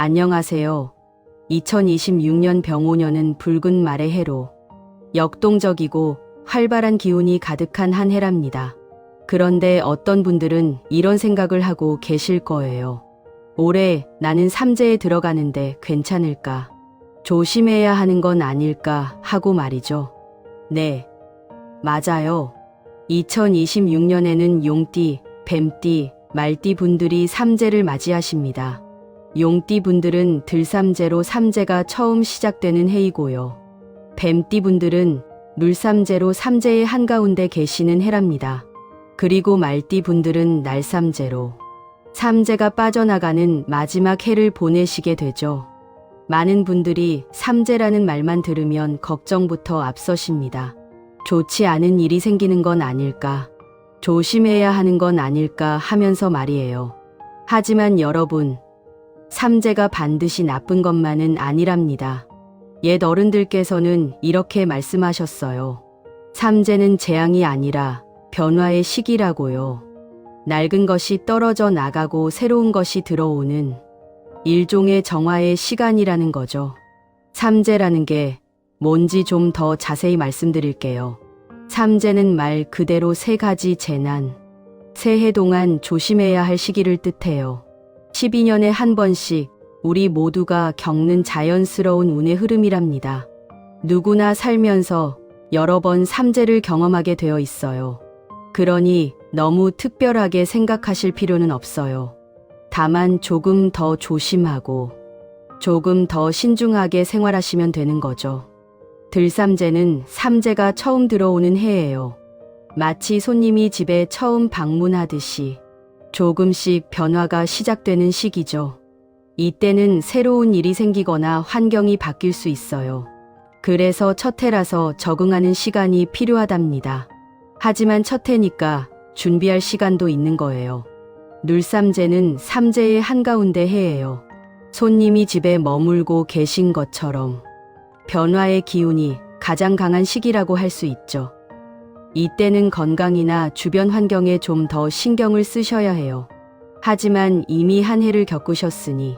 안녕하세요. 2026년 병오년은 붉은 말의 해로 역동적이고 활발한 기운이 가득한 한 해랍니다. 그런데 어떤 분들은 이런 생각을 하고 계실 거예요. 올해 나는 삼재에 들어가는데 괜찮을까? 조심해야 하는 건 아닐까 하고 말이죠. 네, 맞아요. 2026년에는 용띠, 뱀띠, 말띠 분들이 삼재를 맞이하십니다. 용띠 분들은 들삼재로 삼재가 처음 시작되는 해이고요. 뱀띠 분들은 물삼재로 삼재의 한가운데 계시는 해랍니다. 그리고 말띠 분들은 날삼재로 삼재가 빠져나가는 마지막 해를 보내시게 되죠. 많은 분들이 삼재라는 말만 들으면 걱정부터 앞서십니다. 좋지 않은 일이 생기는 건 아닐까? 조심해야 하는 건 아닐까 하면서 말이에요. 하지만 여러분, 삼재가 반드시 나쁜 것만은 아니랍니다. 옛 어른들께서는 이렇게 말씀하셨어요. 삼재는 재앙이 아니라 변화의 시기라고요. 낡은 것이 떨어져 나가고 새로운 것이 들어오는 일종의 정화의 시간이라는 거죠. 삼재라는 게 뭔지 좀 더 자세히 말씀드릴게요. 삼재는 말 그대로 세 가지 재난, 새해 동안 조심해야 할 시기를 뜻해요. 12년에 한 번씩 우리 모두가 겪는 자연스러운 운의 흐름이랍니다. 누구나 살면서 여러 번 삼재를 경험하게 되어 있어요. 그러니 너무 특별하게 생각하실 필요는 없어요. 다만 조금 더 조심하고 조금 더 신중하게 생활하시면 되는 거죠. 들삼재는 삼재가 처음 들어오는 해예요. 마치 손님이 집에 처음 방문하듯이 조금씩 변화가 시작되는 시기죠. 이때는 새로운 일이 생기거나 환경이 바뀔 수 있어요. 그래서 첫 해라서 적응하는 시간이 필요하답니다. 하지만 첫 해니까 준비할 시간도 있는 거예요. 눌삼재는 삼재의 한가운데 해예요. 손님이 집에 머물고 계신 것처럼 변화의 기운이 가장 강한 시기라고 할 수 있죠. 이때는 건강이나 주변 환경에 좀 더 신경을 쓰셔야 해요. 하지만 이미 한 해를 겪으셨으니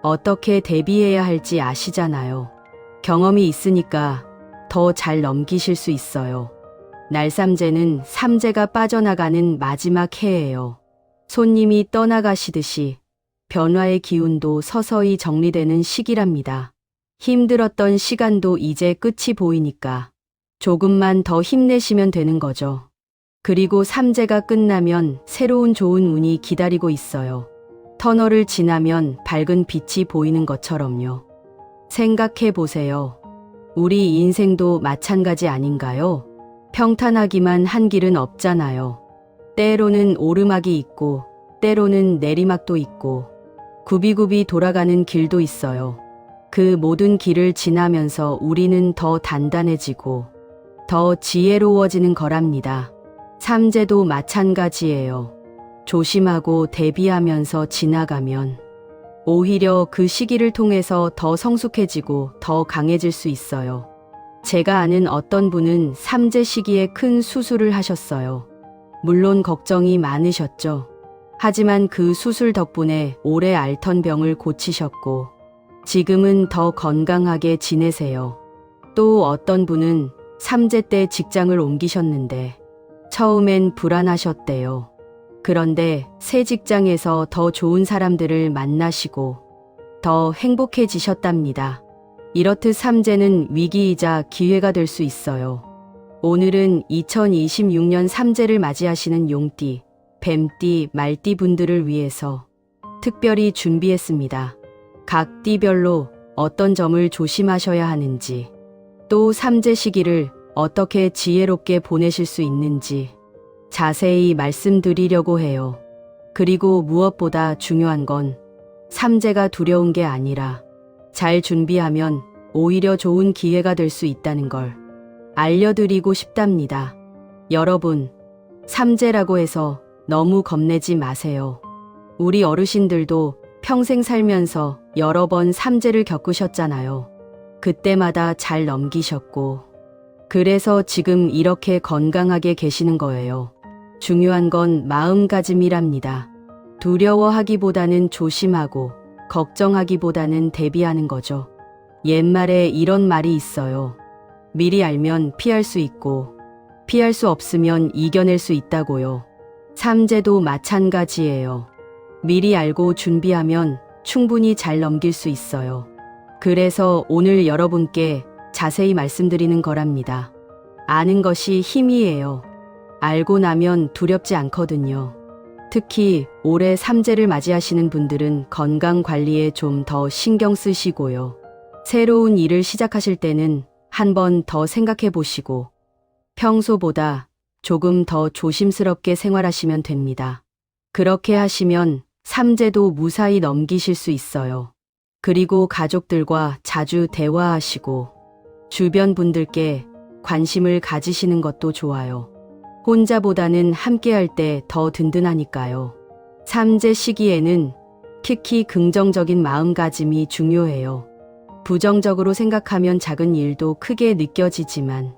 어떻게 대비해야 할지 아시잖아요. 경험이 있으니까 더 잘 넘기실 수 있어요. 날삼재는 삼재가 빠져나가는 마지막 해예요. 손님이 떠나가시듯이 변화의 기운도 서서히 정리되는 시기랍니다. 힘들었던 시간도 이제 끝이 보이니까 조금만 더 힘내시면 되는 거죠. 그리고 삼재가 끝나면 새로운 좋은 운이 기다리고 있어요. 터널을 지나면 밝은 빛이 보이는 것처럼요. 생각해 보세요. 우리 인생도 마찬가지 아닌가요? 평탄하기만 한 길은 없잖아요. 때로는 오르막이 있고 때로는 내리막도 있고 굽이굽이 돌아가는 길도 있어요. 그 모든 길을 지나면서 우리는 더 단단해지고 더 지혜로워지는 거랍니다. 삼재도 마찬가지예요. 조심하고 대비하면서 지나가면 오히려 그 시기를 통해서 더 성숙해지고 더 강해질 수 있어요. 제가 아는 어떤 분은 삼재 시기에 큰 수술을 하셨어요. 물론 걱정이 많으셨죠. 하지만 그 수술 덕분에 오래 앓던 병을 고치셨고 지금은 더 건강하게 지내세요. 또 어떤 분은 삼재 때 직장을 옮기셨는데 처음엔 불안하셨대요. 그런데 새 직장에서 더 좋은 사람들을 만나시고 더 행복해지셨답니다. 이렇듯 삼재는 위기이자 기회가 될 수 있어요. 오늘은 2026년 삼재를 맞이하시는 용띠, 뱀띠, 말띠 분들을 위해서 특별히 준비했습니다. 각 띠별로 어떤 점을 조심하셔야 하는지, 또 삼재 시기를 어떻게 지혜롭게 보내실 수 있는지 자세히 말씀드리려고 해요. 그리고 무엇보다 중요한 건 삼재가 두려운 게 아니라 잘 준비하면 오히려 좋은 기회가 될 수 있다는 걸 알려드리고 싶답니다. 여러분, 삼재라고 해서 너무 겁내지 마세요. 우리 어르신들도 평생 살면서 여러 번 삼재를 겪으셨잖아요. 그때마다 잘 넘기셨고, 그래서 지금 이렇게 건강하게 계시는 거예요. 중요한 건 마음가짐이랍니다. 두려워하기보다는 조심하고 걱정하기보다는 대비하는 거죠. 옛말에 이런 말이 있어요. 미리 알면 피할 수 있고, 피할 수 없으면 이겨낼 수 있다고요. 삼재도 마찬가지예요. 미리 알고 준비하면 충분히 잘 넘길 수 있어요. 그래서 오늘 여러분께 자세히 말씀드리는 거랍니다. 아는 것이 힘이에요. 알고 나면 두렵지 않거든요. 특히 올해 삼재를 맞이하시는 분들은 건강 관리에 좀 더 신경 쓰시고요. 새로운 일을 시작하실 때는 한 번 더 생각해 보시고 평소보다 조금 더 조심스럽게 생활하시면 됩니다. 그렇게 하시면 삼재도 무사히 넘기실 수 있어요. 그리고 가족들과 자주 대화하시고 주변 분들께 관심을 가지시는 것도 좋아요. 혼자보다는 함께할 때 더 든든하니까요. 삼재 시기에는 특히 긍정적인 마음가짐이 중요해요. 부정적으로 생각하면 작은 일도 크게 느껴지지만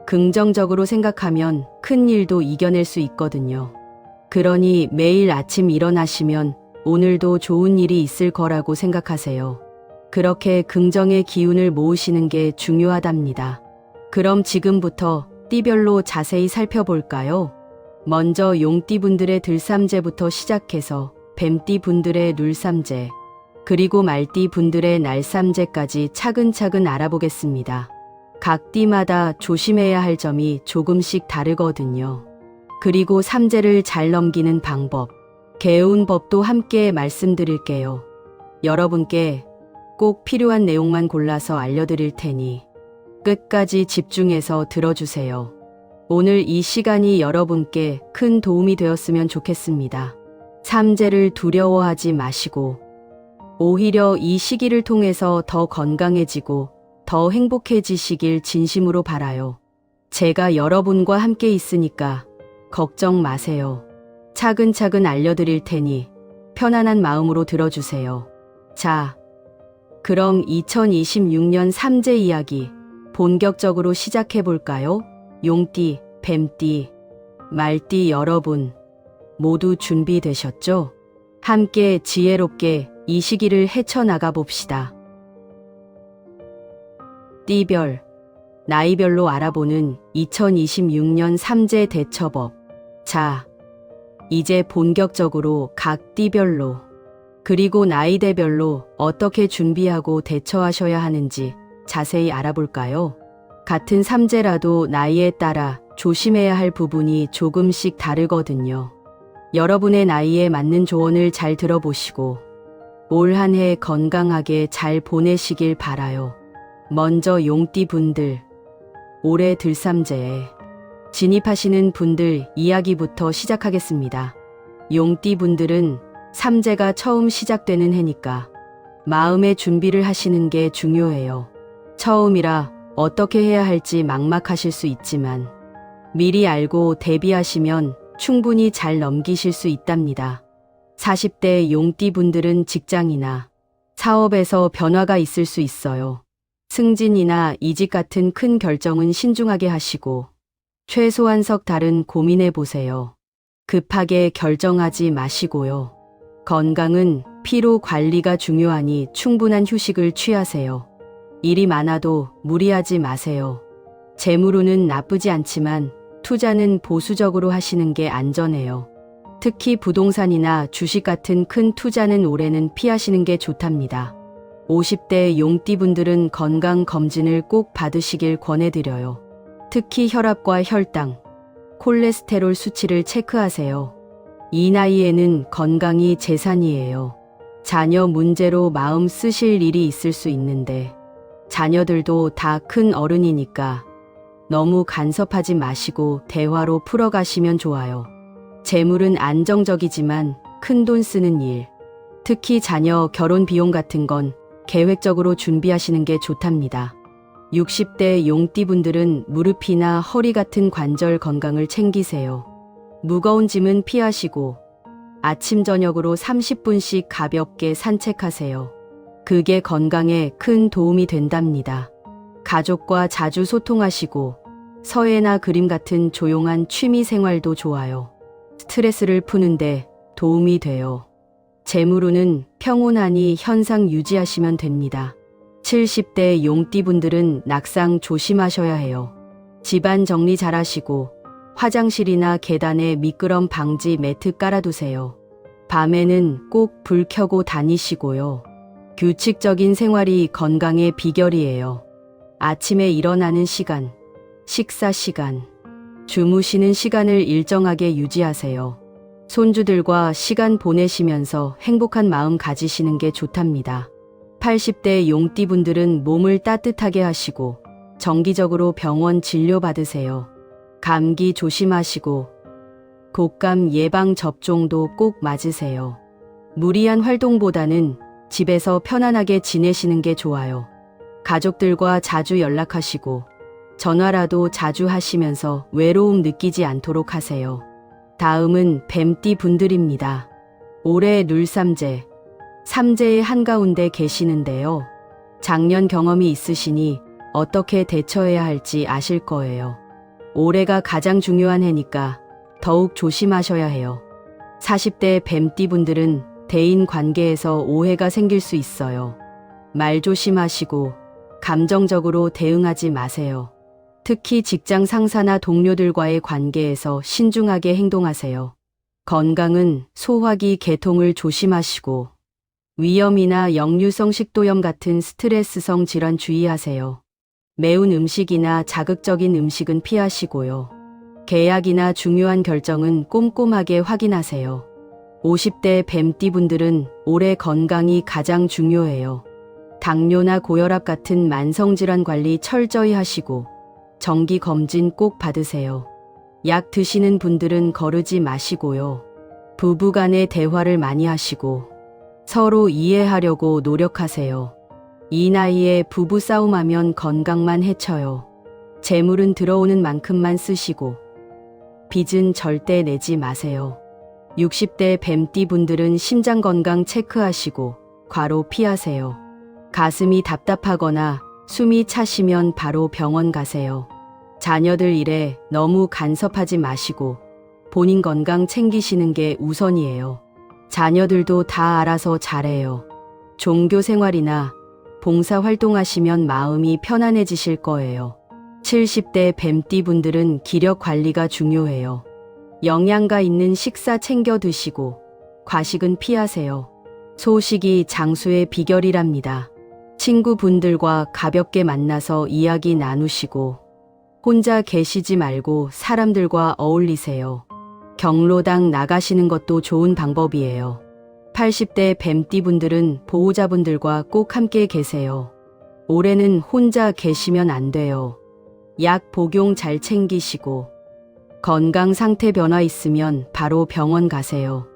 긍정적으로 생각하면 큰 일도 이겨낼 수 있거든요. 그러니 매일 아침 일어나시면 오늘도 좋은 일이 있을 거라고 생각하세요. 그렇게 긍정의 기운을 모으시는 게 중요하답니다. 그럼 지금부터 띠별로 자세히 살펴볼까요? 먼저 용띠분들의 들삼재부터 시작해서 뱀띠분들의 눌삼재, 그리고 말띠분들의 날삼재까지 차근차근 알아보겠습니다. 각 띠마다 조심해야 할 점이 조금씩 다르거든요. 그리고 삼재를 잘 넘기는 방법, 개운 법도 함께 말씀드릴게요. 여러분께 꼭 필요한 내용만 골라서 알려드릴 테니 끝까지 집중해서 들어주세요. 오늘 이 시간이 여러분께 큰 도움이 되었으면 좋겠습니다. 삼재를 두려워하지 마시고 오히려 이 시기를 통해서 더 건강해지고 더 행복해지시길 진심으로 바라요. 제가 여러분과 함께 있으니까 걱정 마세요. 차근차근 알려드릴 테니 편안한 마음으로 들어주세요. 자, 그럼 2026년 삼재 이야기 본격적으로 시작해볼까요? 용띠, 뱀띠, 말띠 여러분 모두 준비되셨죠? 함께 지혜롭게 이 시기를 헤쳐나가 봅시다. 띠별, 나이별로 알아보는 2026년 삼재 대처법. 자, 이제 본격적으로 각 띠별로 그리고 나이대별로 어떻게 준비하고 대처하셔야 하는지 자세히 알아볼까요? 같은 삼재라도 나이에 따라 조심해야 할 부분이 조금씩 다르거든요. 여러분의 나이에 맞는 조언을 잘 들어보시고 올 한 해 건강하게 잘 보내시길 바라요. 먼저 용띠 분들, 올해 들삼재에 진입하시는 분들 이야기부터 시작하겠습니다. 용띠 분들은 삼재가 처음 시작되는 해니까 마음의 준비를 하시는 게 중요해요. 처음이라 어떻게 해야 할지 막막하실 수 있지만 미리 알고 대비하시면 충분히 잘 넘기실 수 있답니다. 40대 용띠 분들은 직장이나 사업에서 변화가 있을 수 있어요. 승진이나 이직 같은 큰 결정은 신중하게 하시고 최소한 석 달은 고민해 보세요. 급하게 결정하지 마시고요. 건강은 피로 관리가 중요하니 충분한 휴식을 취하세요. 일이 많아도 무리하지 마세요. 재물운은 나쁘지 않지만 투자는 보수적으로 하시는 게 안전해요. 특히 부동산이나 주식 같은 큰 투자는 올해는 피하시는 게 좋답니다. 50대 용띠분들은 건강검진을 꼭 받으시길 권해드려요. 특히 혈압과 혈당, 콜레스테롤 수치를 체크하세요. 이 나이에는 건강이 재산이에요. 자녀 문제로 마음 쓰실 일이 있을 수 있는데 자녀들도 다 큰 어른이니까 너무 간섭하지 마시고 대화로 풀어가시면 좋아요. 재물은 안정적이지만 큰돈 쓰는 일, 특히 자녀 결혼 비용 같은 건 계획적으로 준비하시는 게 좋답니다. 60대 용띠분들은 무릎이나 허리 같은 관절 건강을 챙기세요. 무거운 짐은 피하시고 아침 저녁으로 30분씩 가볍게 산책하세요. 그게 건강에 큰 도움이 된답니다. 가족과 자주 소통하시고 서예나 그림 같은 조용한 취미 생활도 좋아요. 스트레스를 푸는데 도움이 돼요. 재물운은 평온하니 현상 유지하시면 됩니다. 70대 용띠분들은 낙상 조심하셔야 해요. 집안 정리 잘하시고 화장실이나 계단에 미끄럼 방지 매트 깔아두세요. 밤에는 꼭 불 켜고 다니시고요. 규칙적인 생활이 건강의 비결이에요. 아침에 일어나는 시간, 식사 시간, 주무시는 시간을 일정하게 유지하세요. 손주들과 시간 보내시면서 행복한 마음 가지시는 게 좋답니다. 80대 용띠분들은 몸을 따뜻하게 하시고 정기적으로 병원 진료받으세요. 감기 조심하시고 독감 예방 접종도 꼭 맞으세요. 무리한 활동보다는 집에서 편안하게 지내시는 게 좋아요. 가족들과 자주 연락하시고 전화라도 자주 하시면서 외로움 느끼지 않도록 하세요. 다음은 뱀띠 분들입니다. 올해 눌삼재, 삼재의 한가운데 계시는데요. 작년 경험이 있으시니 어떻게 대처해야 할지 아실 거예요. 올해가 가장 중요한 해니까 더욱 조심하셔야 해요. 40대 뱀띠 분들은 대인 관계에서 오해가 생길 수 있어요. 말 조심하시고 감정적으로 대응하지 마세요. 특히 직장 상사나 동료들과의 관계에서 신중하게 행동하세요. 건강은 소화기 개통을 조심하시고 위염이나 역류성 식도염 같은 스트레스성 질환 주의하세요. 매운 음식이나 자극적인 음식은 피하시고요. 계약이나 중요한 결정은 꼼꼼하게 확인하세요. 50대 뱀띠 분들은 올해 건강이 가장 중요해요. 당뇨나 고혈압 같은 만성질환 관리 철저히 하시고 정기 검진 꼭 받으세요. 약 드시는 분들은 거르지 마시고요. 부부간의 대화를 많이 하시고 서로 이해하려고 노력하세요. 이 나이에 부부 싸움하면 건강만 해쳐요. 재물은 들어오는 만큼만 쓰시고 빚은 절대 내지 마세요. 60대 뱀띠 분들은 심장 건강 체크하시고 과로 피하세요. 가슴이 답답하거나 숨이 차시면 바로 병원 가세요. 자녀들 일에 너무 간섭하지 마시고 본인 건강 챙기시는 게 우선이에요. 자녀들도 다 알아서 잘해요. 종교 생활이나 봉사 활동하시면 마음이 편안해지실 거예요. 70대 뱀띠 분들은 기력 관리가 중요해요. 영양가 있는 식사 챙겨 드시고 과식은 피하세요. 소식이 장수의 비결이랍니다. 친구분들과 가볍게 만나서 이야기 나누시고 혼자 계시지 말고 사람들과 어울리세요. 경로당 나가시는 것도 좋은 방법이에요. 80대 뱀띠 분들은 보호자분들과 꼭 함께 계세요. 올해는 혼자 계시면 안 돼요. 약 복용 잘 챙기시고 건강 상태 변화 있으면 바로 병원 가세요.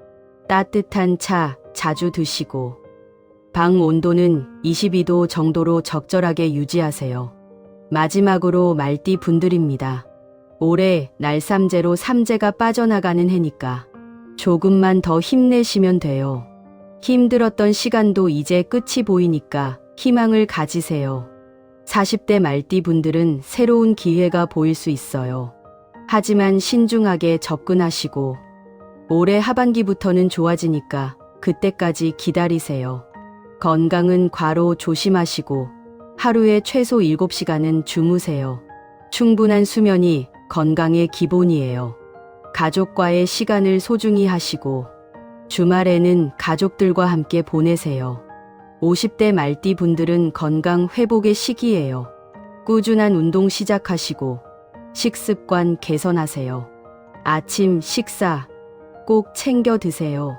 따뜻한 차 자주 드시고 방 온도는 22도 정도로 적절하게 유지하세요. 마지막으로 말띠 분들입니다. 올해 날삼재로 삼재가 빠져나가는 해니까 조금만 더 힘내시면 돼요. 힘들었던 시간도 이제 끝이 보이니까 희망을 가지세요. 40대 말띠 분들은 새로운 기회가 보일 수 있어요. 하지만 신중하게 접근하시고 올해 하반기부터는 좋아지니까 그때까지 기다리세요. 건강은 과로 조심하시고 하루에 최소 7시간은 주무세요. 충분한 수면이 건강의 기본이에요. 가족과의 시간을 소중히 하시고 주말에는 가족들과 함께 보내세요. 50대 말띠 분들은 건강 회복의 시기예요. 꾸준한 운동 시작하시고 식습관 개선하세요. 아침 식사 꼭 챙겨 드세요.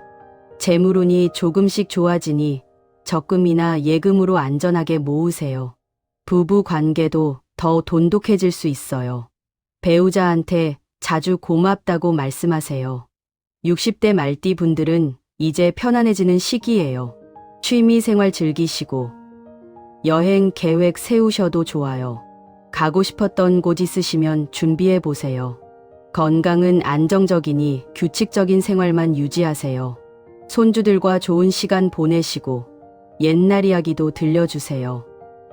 재물운이 조금씩 좋아지니 적금이나 예금으로 안전하게 모으세요. 부부 관계도 더 돈독해질 수 있어요. 배우자한테 자주 고맙다고 말씀하세요. 60대 말띠 분들은 이제 편안해지는 시기예요. 취미 생활 즐기시고 여행 계획 세우셔도 좋아요. 가고 싶었던 곳 있으시면 준비해 보세요. 건강은 안정적이니 규칙적인 생활만 유지하세요. 손주들과 좋은 시간 보내시고 옛날 이야기도 들려주세요.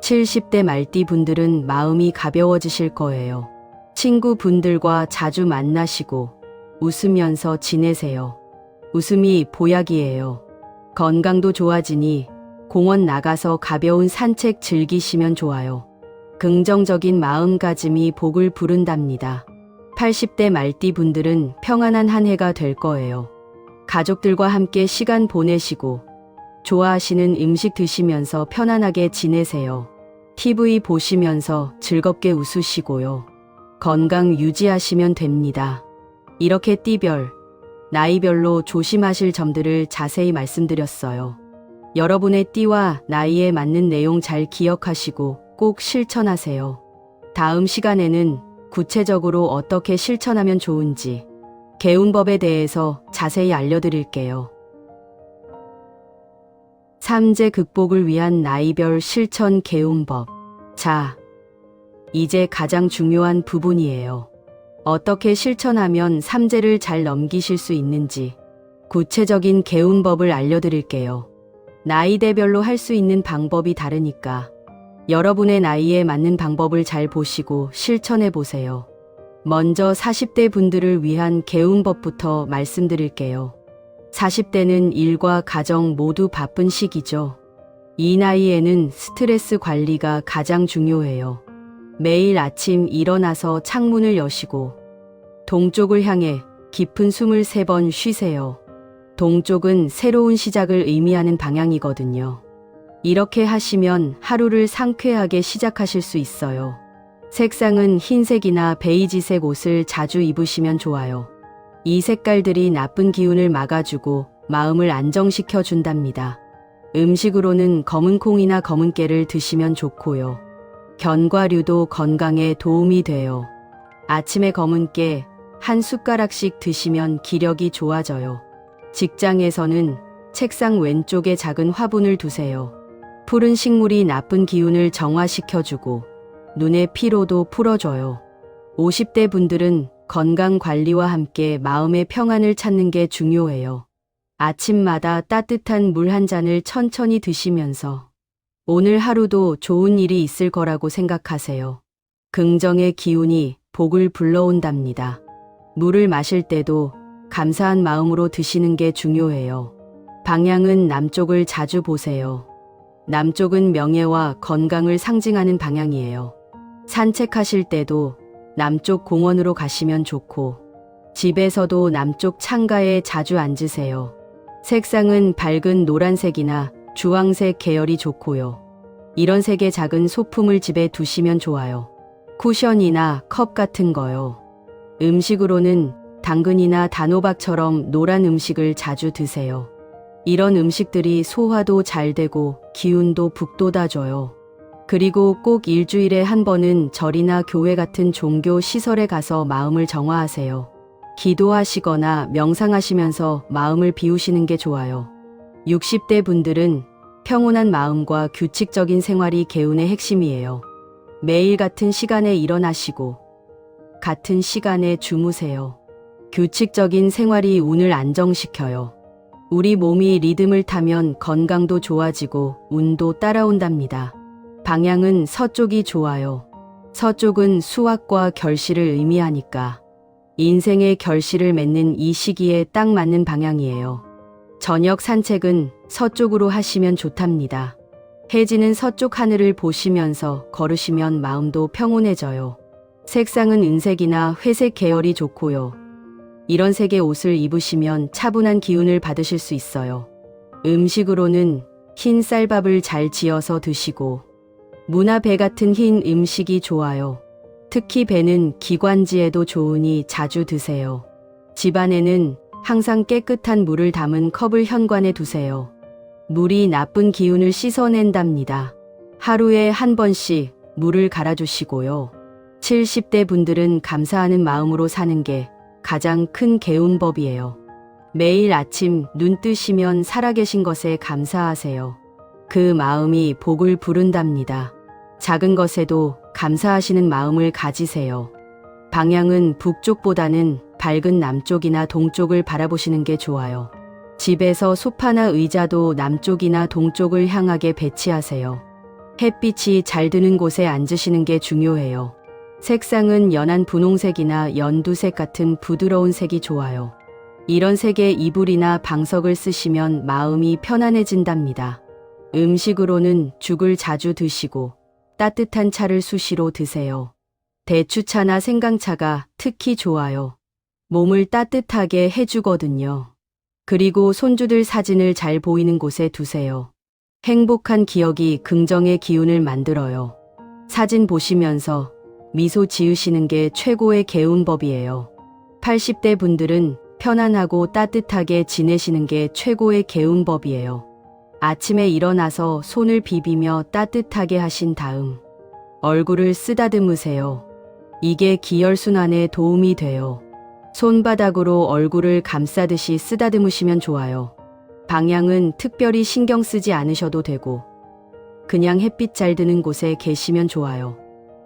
70대 말띠 분들은 마음이 가벼워지실 거예요. 친구분들과 자주 만나시고 웃으면서 지내세요. 웃음이 보약이에요. 건강도 좋아지니 공원 나가서 가벼운 산책 즐기시면 좋아요. 긍정적인 마음가짐이 복을 부른답니다. 80대 말띠 분들은 평안한 한 해가 될 거예요. 가족들과 함께 시간 보내시고 좋아하시는 음식 드시면서 편안하게 지내세요. TV 보시면서 즐겁게 웃으시고요. 건강 유지하시면 됩니다. 이렇게 띠별, 나이별로 조심하실 점들을 자세히 말씀드렸어요. 여러분의 띠와 나이에 맞는 내용 잘 기억하시고 꼭 실천하세요. 다음 시간에는 구체적으로 어떻게 실천하면 좋은지 개운법에 대해서 자세히 알려드릴게요. 삼재 극복을 위한 나이별 실천 개운법. 자, 이제 가장 중요한 부분이에요. 어떻게 실천하면 삼재를 잘 넘기실 수 있는지 구체적인 개운법을 알려드릴게요. 나이대별로 할 수 있는 방법이 다르니까 여러분의 나이에 맞는 방법을 잘 보시고 실천해 보세요. 먼저 40대 분들을 위한 개운법부터 말씀드릴게요. 40대는 일과 가정 모두 바쁜 시기죠. 이 나이에는 스트레스 관리가 가장 중요해요. 매일 아침 일어나서 창문을 여시고 동쪽을 향해 깊은 숨을 3번 쉬세요. 동쪽은 새로운 시작을 의미하는 방향이거든요. 이렇게 하시면 하루를 상쾌하게 시작하실 수 있어요. 색상은 흰색이나 베이지색 옷을 자주 입으시면 좋아요. 이 색깔들이 나쁜 기운을 막아주고 마음을 안정시켜 준답니다. 음식으로는 검은 콩이나 검은 깨를 드시면 좋고요. 견과류도 건강에 도움이 돼요. 아침에 검은 깨 한 숟가락씩 드시면 기력이 좋아져요. 직장에서는 책상 왼쪽에 작은 화분을 두세요. 푸른 식물이 나쁜 기운을 정화시켜주고 눈의 피로도 풀어줘요. 50대 분들은 건강 관리와 함께 마음의 평안을 찾는 게 중요해요. 아침마다 따뜻한 물 한 잔을 천천히 드시면서 오늘 하루도 좋은 일이 있을 거라고 생각하세요. 긍정의 기운이 복을 불러온답니다. 물을 마실 때도 감사한 마음으로 드시는 게 중요해요. 방향은 남쪽을 자주 보세요. 남쪽은 명예와 건강을 상징하는 방향이에요. 산책하실 때도 남쪽 공원으로 가시면 좋고 집에서도 남쪽 창가에 자주 앉으세요. 색상은 밝은 노란색이나 주황색 계열이 좋고요. 이런 색의 작은 소품을 집에 두시면 좋아요. 쿠션이나 컵 같은 거요. 음식으로는 당근이나 단호박처럼 노란 음식을 자주 드세요. 이런 음식들이 소화도 잘 되고 기운도 북돋아줘요. 그리고 꼭 일주일에 한 번은 절이나 교회 같은 종교 시설에 가서 마음을 정화하세요. 기도하시거나 명상하시면서 마음을 비우시는 게 좋아요. 60대 분들은 평온한 마음과 규칙적인 생활이 개운의 핵심이에요. 매일 같은 시간에 일어나시고 같은 시간에 주무세요. 규칙적인 생활이 운을 안정시켜요. 우리 몸이 리듬을 타면 건강도 좋아지고 운도 따라온답니다. 방향은 서쪽이 좋아요. 서쪽은 수확과 결실을 의미하니까 인생의 결실을 맺는 이 시기에 딱 맞는 방향이에요. 저녁 산책은 서쪽으로 하시면 좋답니다. 해지는 서쪽 하늘을 보시면서 걸으시면 마음도 평온해져요. 색상은 은색이나 회색 계열이 좋고요. 이런 색의 옷을 입으시면 차분한 기운을 받으실 수 있어요. 음식으로는 흰 쌀밥을 잘 지어서 드시고 무나 배 같은 흰 음식이 좋아요. 특히 배는 기관지에도 좋으니 자주 드세요. 집안에는 항상 깨끗한 물을 담은 컵을 현관에 두세요. 물이 나쁜 기운을 씻어낸답니다. 하루에 한 번씩 물을 갈아주시고요. 70대 분들은 감사하는 마음으로 사는 게 가장 큰 개운법이에요. 매일 아침 눈 뜨시면 살아계신 것에 감사하세요. 그 마음이 복을 부른답니다. 작은 것에도 감사하시는 마음을 가지세요. 방향은 북쪽보다는 밝은 남쪽이나 동쪽을 바라보시는 게 좋아요. 집에서 소파나 의자도 남쪽이나 동쪽을 향하게 배치하세요. 햇빛이 잘 드는 곳에 앉으시는 게 중요해요. 색상은 연한 분홍색이나 연두색 같은 부드러운 색이 좋아요. 이런 색의 이불이나 방석을 쓰시면 마음이 편안해진답니다. 음식으로는 죽을 자주 드시고 따뜻한 차를 수시로 드세요. 대추차나 생강차가 특히 좋아요. 몸을 따뜻하게 해주거든요. 그리고 손주들 사진을 잘 보이는 곳에 두세요. 행복한 기억이 긍정의 기운을 만들어요. 사진 보시면서 미소 지으시는 게 최고의 개운법이에요. 80대 분들은 편안하고 따뜻하게 지내시는 게 최고의 개운법이에요. 아침에 일어나서 손을 비비며 따뜻하게 하신 다음 얼굴을 쓰다듬으세요. 이게 기혈순환에 도움이 돼요. 손바닥으로 얼굴을 감싸듯이 쓰다듬으시면 좋아요. 방향은 특별히 신경 쓰지 않으셔도 되고 그냥 햇빛 잘 드는 곳에 계시면 좋아요.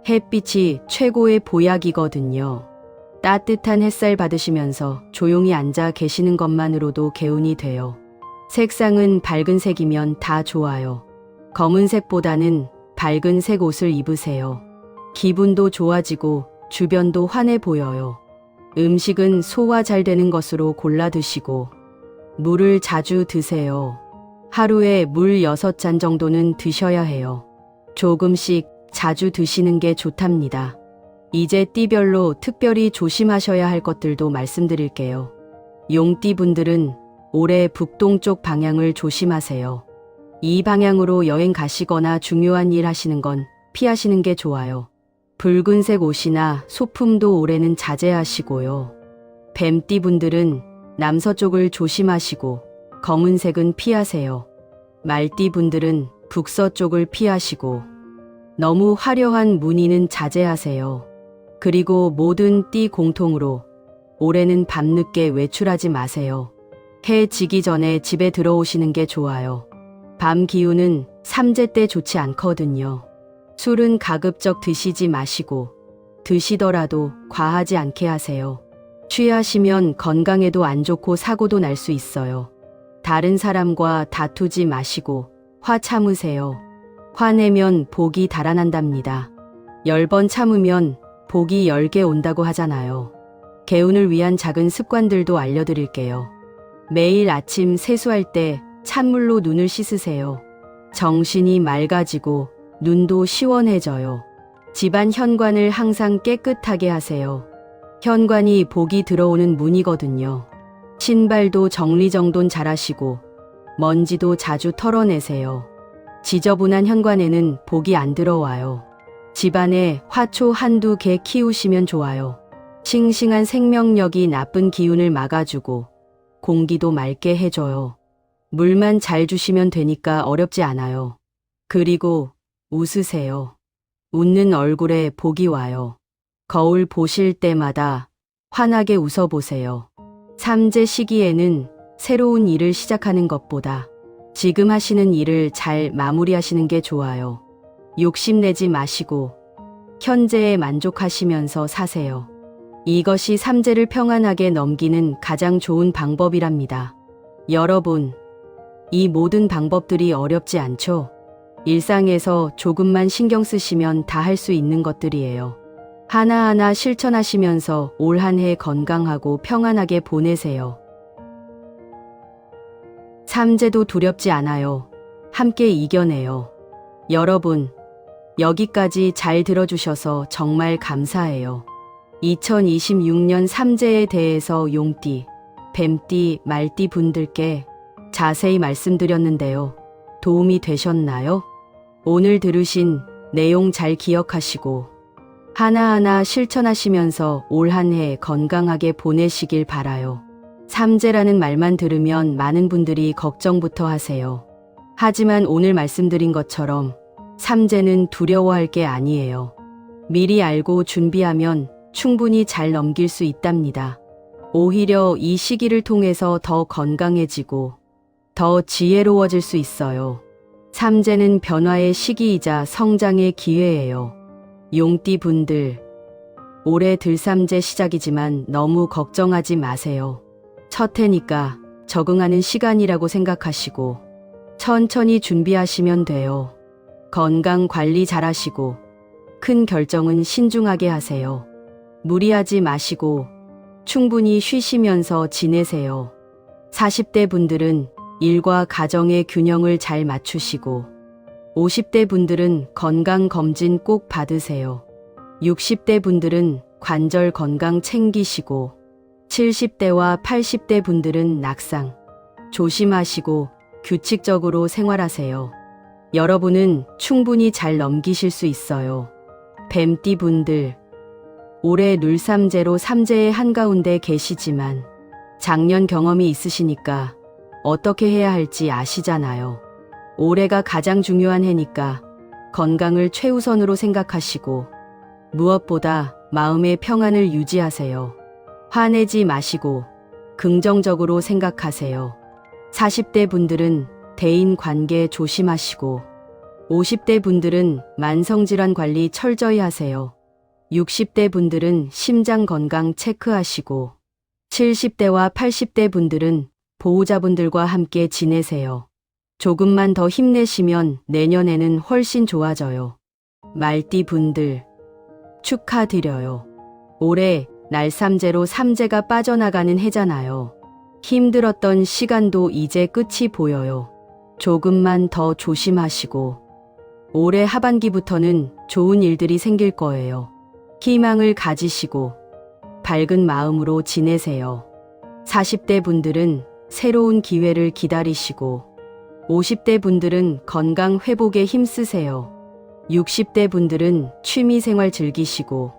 햇빛이 최고의 보약이거든요. 따뜻한 햇살 받으시면서 조용히 앉아 계시는 것만으로도 개운이 돼요. 색상은 밝은 색이면 다 좋아요. 검은색보다는 밝은 색 옷을 입으세요. 기분도 좋아지고 주변도 환해 보여요. 음식은 소화 잘 되는 것으로 골라 드시고 물을 자주 드세요. 하루에 물 6잔 정도는 드셔야 해요. 조금씩 자주 드시는 게 좋답니다. 이제 띠별로 특별히 조심하셔야 할 것들도 말씀드릴게요. 용띠 분들은 올해 북동쪽 방향을 조심하세요. 이 방향으로 여행 가시거나 중요한 일 하시는 건 피하시는 게 좋아요. 붉은색 옷이나 소품도 올해는 자제하시고요. 뱀띠 분들은 남서쪽을 조심하시고 검은색은 피하세요. 말띠 분들은 북서쪽을 피하시고 너무 화려한 무늬는 자제하세요. 그리고 모든 띠 공통으로 올해는 밤늦게 외출하지 마세요. 해 지기 전에 집에 들어오시는 게 좋아요. 밤 기운은 삼재 때 좋지 않거든요. 술은 가급적 드시지 마시고 드시더라도 과하지 않게 하세요. 취하시면 건강에도 안 좋고 사고도 날 수 있어요. 다른 사람과 다투지 마시고 화 참으세요. 화내면 복이 달아난답니다. 10번 참으면 복이 10개 온다고 하잖아요. 개운을 위한 작은 습관들도 알려드릴게요. 매일 아침 세수할 때 찬물로 눈을 씻으세요. 정신이 맑아지고 눈도 시원해져요. 집안 현관을 항상 깨끗하게 하세요. 현관이 복이 들어오는 문이거든요. 신발도 정리정돈 잘하시고 먼지도 자주 털어내세요. 지저분한 현관에는 복이 안 들어와요. 집안에 화초 한두 개 키우시면 좋아요. 싱싱한 생명력이 나쁜 기운을 막아주고 공기도 맑게 해줘요. 물만 잘 주시면 되니까 어렵지 않아요. 그리고 웃으세요. 웃는 얼굴에 복이 와요. 거울 보실 때마다 환하게 웃어보세요. 삼재 시기에는 새로운 일을 시작하는 것보다 지금 하시는 일을 잘 마무리하시는 게 좋아요. 욕심내지 마시고 현재에 만족하시면서 사세요. 이것이 삼재를 평안하게 넘기는 가장 좋은 방법이랍니다. 여러분, 이 모든 방법들이 어렵지 않죠? 일상에서 조금만 신경 쓰시면 다 할 수 있는 것들이에요. 하나하나 실천하시면서 올 한 해 건강하고 평안하게 보내세요. 삼재도 두렵지 않아요. 함께 이겨내요. 여러분, 여기까지 잘 들어주셔서 정말 감사해요. 2026년 삼재에 대해서 용띠, 뱀띠, 말띠 분들께 자세히 말씀드렸는데요. 도움이 되셨나요? 오늘 들으신 내용 잘 기억하시고 하나하나 실천하시면서 올 한 해 건강하게 보내시길 바라요. 삼재라는 말만 들으면 많은 분들이 걱정부터 하세요. 하지만 오늘 말씀드린 것처럼 삼재는 두려워할 게 아니에요. 미리 알고 준비하면 충분히 잘 넘길 수 있답니다. 오히려 이 시기를 통해서 더 건강해지고 더 지혜로워질 수 있어요. 삼재는 변화의 시기이자 성장의 기회예요. 용띠 분들, 올해 들삼재 시작이지만 너무 걱정하지 마세요. 첫 해니까 적응하는 시간이라고 생각하시고 천천히 준비하시면 돼요. 건강 관리 잘하시고 큰 결정은 신중하게 하세요. 무리하지 마시고 충분히 쉬시면서 지내세요. 40대 분들은 일과 가정의 균형을 잘 맞추시고 50대 분들은 건강검진 꼭 받으세요. 60대 분들은 관절 건강 챙기시고 70대와 80대 분들은 낙상 조심하시고 규칙적으로 생활하세요. 여러분은 충분히 잘 넘기실 수 있어요. 뱀띠 분들, 올해 룰삼재로 삼재의 한가운데 계시지만 작년 경험이 있으시니까 어떻게 해야 할지 아시잖아요. 올해가 가장 중요한 해니까 건강을 최우선으로 생각하시고 무엇보다 마음의 평안을 유지하세요. 화내지 마시고 긍정적으로 생각하세요. 40대 분들은 대인 관계 조심하시고 50대 분들은 만성질환 관리 철저히 하세요. 60대 분들은 심장 건강 체크하시고 70대와 80대 분들은 보호자분들과 함께 지내세요. 조금만 더 힘내시면 내년에는 훨씬 좋아져요. 말띠 분들, 축하드려요. 올해 날삼재로 삼재가 빠져나가는 해잖아요. 힘들었던 시간도 이제 끝이 보여요. 조금만 더 조심하시고 올해 하반기부터는 좋은 일들이 생길 거예요. 희망을 가지시고 밝은 마음으로 지내세요. 40대 분들은 새로운 기회를 기다리시고 50대 분들은 건강 회복에 힘쓰세요. 60대 분들은 취미생활 즐기시고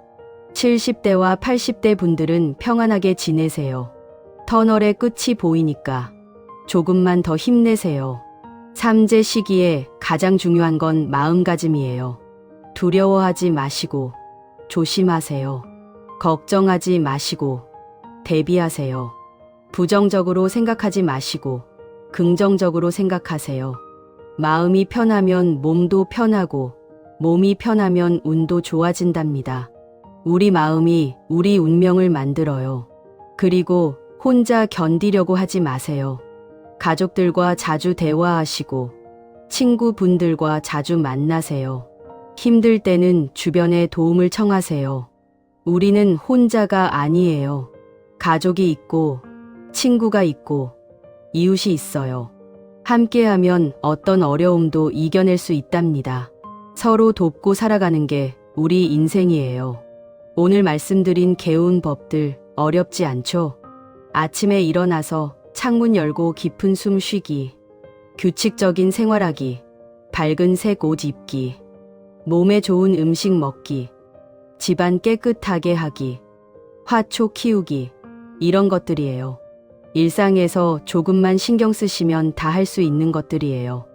70대와 80대 분들은 평안하게 지내세요. 터널의 끝이 보이니까 조금만 더 힘내세요. 삼재 시기에 가장 중요한 건 마음가짐이에요. 두려워하지 마시고 조심하세요. 걱정하지 마시고 대비하세요. 부정적으로 생각하지 마시고 긍정적으로 생각하세요. 마음이 편하면 몸도 편하고 몸이 편하면 운도 좋아진답니다. 우리 마음이 우리 운명을 만들어요. 그리고 혼자 견디려고 하지 마세요. 가족들과 자주 대화하시고 친구분들과 자주 만나세요. 힘들 때는 주변에 도움을 청하세요. 우리는 혼자가 아니에요. 가족이 있고 친구가 있고 이웃이 있어요. 함께하면 어떤 어려움도 이겨낼 수 있답니다. 서로 돕고 살아가는 게 우리 인생이에요. 오늘 말씀드린 개운 법들 어렵지 않죠? 아침에 일어나서 창문 열고 깊은 숨 쉬기, 규칙적인 생활하기, 밝은 색 옷 입기, 몸에 좋은 음식 먹기, 집안 깨끗하게 하기, 화초 키우기, 이런 것들이에요. 일상에서 조금만 신경 쓰시면 다 할 수 있는 것들이에요.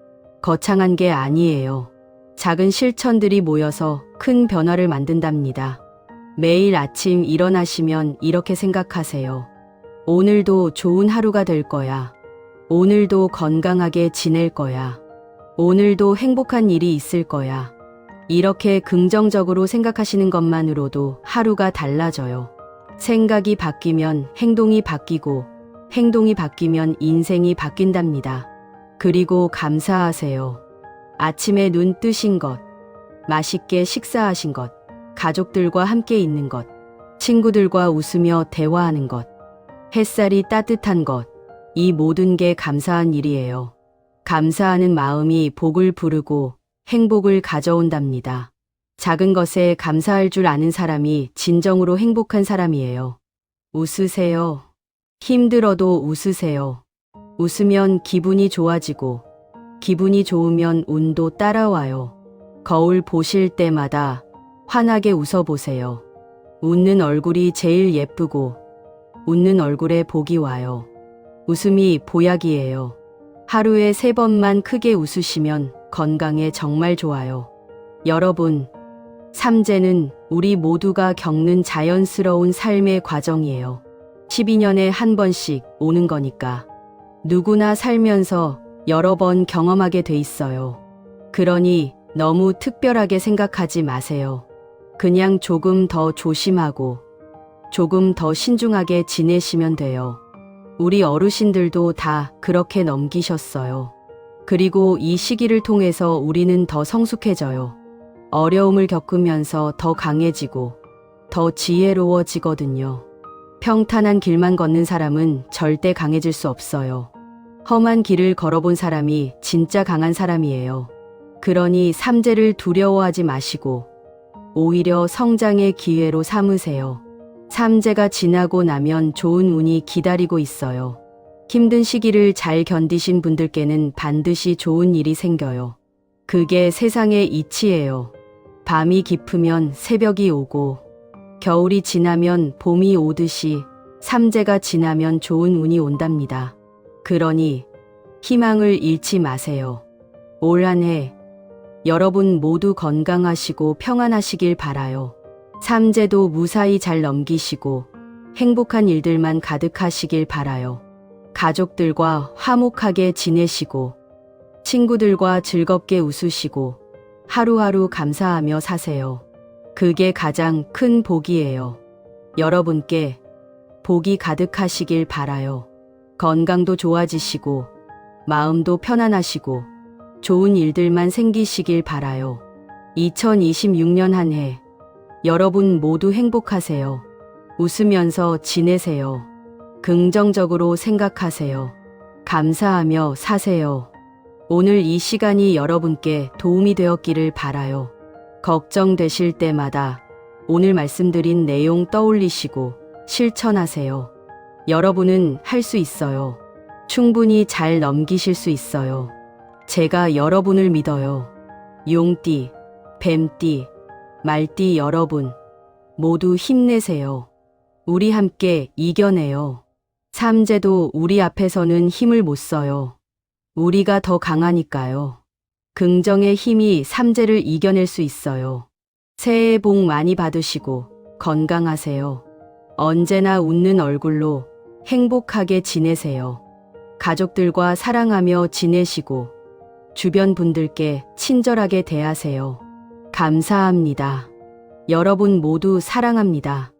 거창한 게 아니에요. 작은 실천들이 모여서 큰 변화를 만든답니다. 매일 아침 일어나시면 이렇게 생각하세요. 오늘도 좋은 하루가 될 거야. 오늘도 건강하게 지낼 거야. 오늘도 행복한 일이 있을 거야. 이렇게 긍정적으로 생각하시는 것만으로도 하루가 달라져요. 생각이 바뀌면 행동이 바뀌고 행동이 바뀌면 인생이 바뀐답니다. 그리고 감사하세요. 아침에 눈 뜨신 것, 맛있게 식사하신 것, 가족들과 함께 있는 것, 친구들과 웃으며 대화하는 것, 햇살이 따뜻한 것, 이 모든 게 감사한 일이에요. 감사하는 마음이 복을 부르고 행복을 가져온답니다. 작은 것에 감사할 줄 아는 사람이 진정으로 행복한 사람이에요. 웃으세요. 힘들어도 웃으세요. 웃으면 기분이 좋아지고 기분이 좋으면 운도 따라와요. 거울 보실 때마다 환하게 웃어보세요. 웃는 얼굴이 제일 예쁘고 웃는 얼굴에 복이 와요. 웃음이 보약이에요. 하루에 3번만 크게 웃으시면 건강에 정말 좋아요. 여러분, 삼재는 우리 모두가 겪는 자연스러운 삶의 과정이에요. 12년에 한 번씩 오는 거니까 누구나 살면서 여러 번 경험하게 돼 있어요. 그러니 너무 특별하게 생각하지 마세요. 그냥 조금 더 조심하고 조금 더 신중하게 지내시면 돼요. 우리 어르신들도 다 그렇게 넘기셨어요. 그리고 이 시기를 통해서 우리는 더 성숙해져요. 어려움을 겪으면서 더 강해지고 더 지혜로워지거든요. 평탄한 길만 걷는 사람은 절대 강해질 수 없어요. 험한 길을 걸어본 사람이 진짜 강한 사람이에요. 그러니 삼재를 두려워하지 마시고 오히려 성장의 기회로 삼으세요. 삼재가 지나고 나면 좋은 운이 기다리고 있어요. 힘든 시기를 잘 견디신 분들께는 반드시 좋은 일이 생겨요. 그게 세상의 이치예요. 밤이 깊으면 새벽이 오고 겨울이 지나면 봄이 오듯이 삼재가 지나면 좋은 운이 온답니다. 그러니 희망을 잃지 마세요. 올 한 해 여러분 모두 건강하시고 평안하시길 바라요. 삼재도 무사히 잘 넘기시고 행복한 일들만 가득하시길 바라요. 가족들과 화목하게 지내시고 친구들과 즐겁게 웃으시고 하루하루 감사하며 사세요. 그게 가장 큰 복이에요. 여러분께 복이 가득하시길 바라요. 건강도 좋아지시고 마음도 편안하시고 좋은 일들만 생기시길 바라요. 2026년 한 해 여러분 모두 행복하세요. 웃으면서 지내세요. 긍정적으로 생각하세요. 감사하며 사세요. 오늘 이 시간이 여러분께 도움이 되었기를 바라요. 걱정되실 때마다 오늘 말씀드린 내용 떠올리시고 실천하세요. 여러분은 할 수 있어요. 충분히 잘 넘기실 수 있어요. 제가 여러분을 믿어요. 용띠, 뱀띠, 말띠 여러분 모두 힘내세요. 우리 함께 이겨내요. 삼재도 우리 앞에서는 힘을 못 써요. 우리가 더 강하니까요. 긍정의 힘이 삼재를 이겨낼 수 있어요. 새해 복 많이 받으시고 건강하세요. 언제나 웃는 얼굴로 행복하게 지내세요. 가족들과 사랑하며 지내시고 주변 분들께 친절하게 대하세요. 감사합니다. 여러분 모두 사랑합니다.